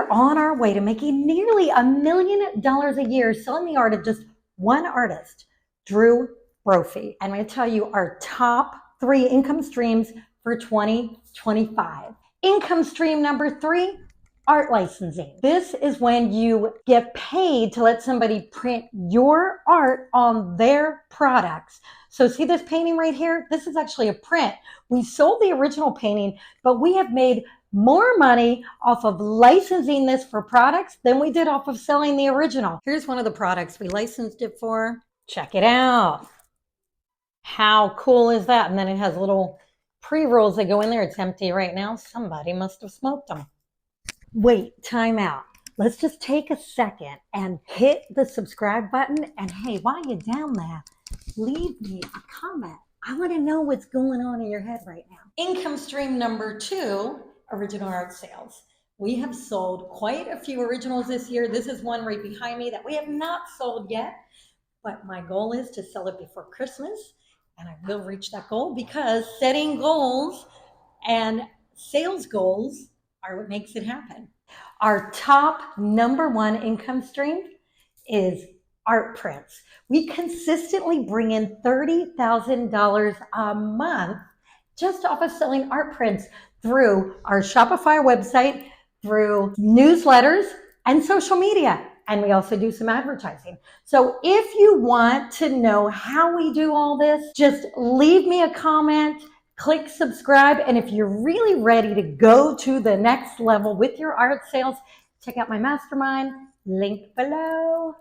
are on our way to making nearly $1 million a year selling the art of just one artist, Drew Brophy. And I'm going to tell you our top 3 income streams for 2025. Income stream number 3, art licensing. This is when you get paid to let somebody print your art on their products. So see this painting right here? This is actually a print. We sold the original painting, but we have made more money off of licensing this for products than we did off of selling the original. Here's one of the products we licensed it for. Check it out. How cool is that? And then it has little pre-rolls that go in there. It's empty right now. Somebody must have smoked them. Wait, time out. Let's just take a second and hit the subscribe button. And hey, while you're down there, leave me a comment. I want to know what's going on in your head right now. Income stream number 2, original art sales. We have sold quite a few originals this year. This is one right behind me that we have not sold yet, but my goal is to sell it before Christmas, and I will reach that goal because setting goals and sales goals are what makes it happen. Our top number 1 income stream is art prints. We consistently bring in $30,000 a month just off of selling art prints through our Shopify website, through newsletters, and social media. And we also do some advertising. So if you want to know how we do all this, just leave me a comment, click subscribe, and if you're really ready to go to the next level with your art sales, check out my mastermind, link below.